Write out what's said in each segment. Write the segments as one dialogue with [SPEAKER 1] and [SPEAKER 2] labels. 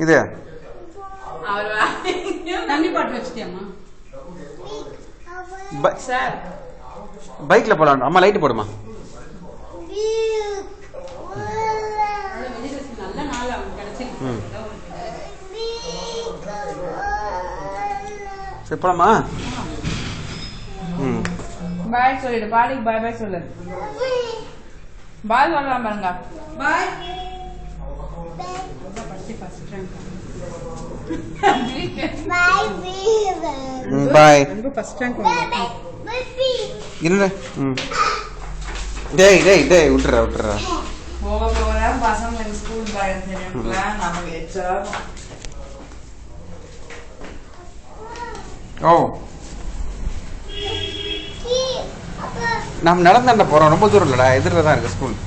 [SPEAKER 1] இது
[SPEAKER 2] தண்ணி பாட்டு வச்சுட்டியாமா
[SPEAKER 1] சார்? பைக்ல போலாம். அம்மா லைட் போடுமா?
[SPEAKER 2] நல்ல நாள் அவங்க கிடைச்சிருக்கு.
[SPEAKER 1] சரி போலாமா?
[SPEAKER 2] பாய் சொல்லிடு. பாடிக்கு பாய் பாய் சொல்லு. பாய் சொல்லலாம் பாருங்க. பாய்.
[SPEAKER 1] பாய். டேய் டேய் டேய் விட்டுறா விட்டுறா.
[SPEAKER 2] போக போக பசங்களுக்கு ஸ்கூல் பாய் தெரியும்ல, நமக்கு எச்சாகும்.
[SPEAKER 1] ஓ நம்ம நடந்தாண்ட போறோம். ரொம்ப தூரம் இல்லடா, எதிரில தான் இருக்கு ஸ்கூல்.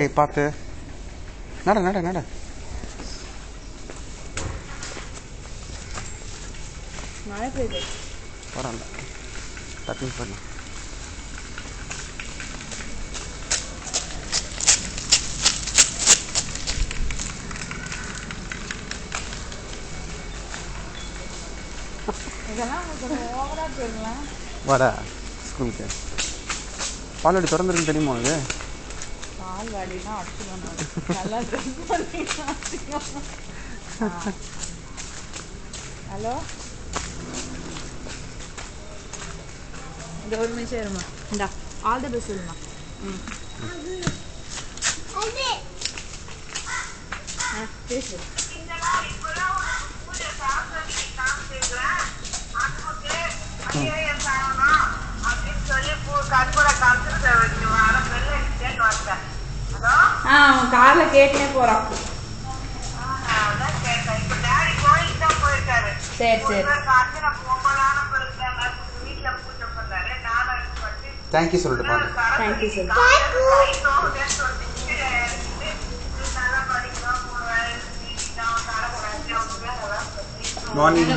[SPEAKER 1] ஏய் பார்த்து நட நட நட.
[SPEAKER 2] மழை பெய்யுது.
[SPEAKER 1] பரவாயில்ல, டக்குன்னு பண்ணு. வாடா ஸ்கூலுக்கு. பால்வாடி திறந்துருக்குன்னு தெரியுமா உனக்கு?
[SPEAKER 2] பால்வாடினா நல்லா ட்ரெஸ் பண்ணி. ஹலோ, இந்த ஒரு நிமிஷம் இருமா. இந்தா ஆல் தி பெஸ்ட் சொல்லுமா. பேசு. அவன் கார்ல கேட்டுனே போறான். சரி சரி.
[SPEAKER 1] தேங்க்யூ சொல்லிட்டு பாரு.
[SPEAKER 2] தேங்க்யூ சொல்லு.
[SPEAKER 1] மார்னிங்.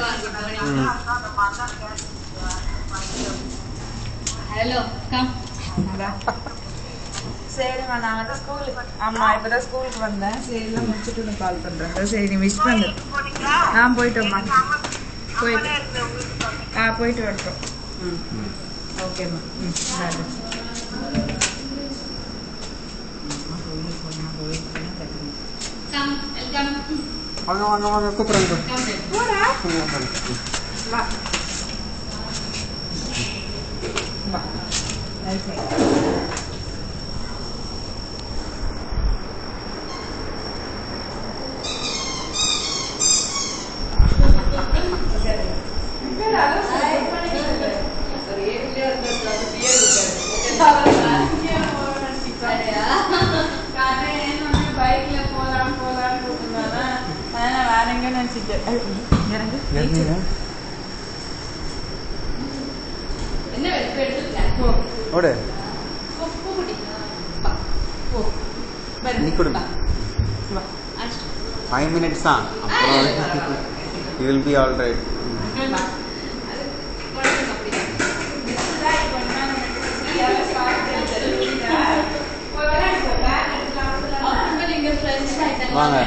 [SPEAKER 2] Hello come. சரிம்மா, நான் வந்து ஸ்கூலுக்கு. ஆமாம், இப்போ தான் ஸ்கூலுக்கு வந்தேன். சரி எல்லாம் முடிச்சுட்டு உனக்கு கால் பண்ணுறேன். சரி நீ விஷ் பண்ணு. போயிட்டோம்மா. போயிட்டு போயிட்டு வரட்டும். ஓகேம்மா.
[SPEAKER 1] வாங்க வாங்க வாங்க கூப்பிடுறேன்.
[SPEAKER 2] பைக்ல போலாம் போலான்னு போட்டுருந்தானா, அதனால வேற எங்க நினைச்சிட்டு என்ன
[SPEAKER 1] ஓடு. நீ கொடு. 5 minutes தான். அப்புறம் you will be all right. வாங்க.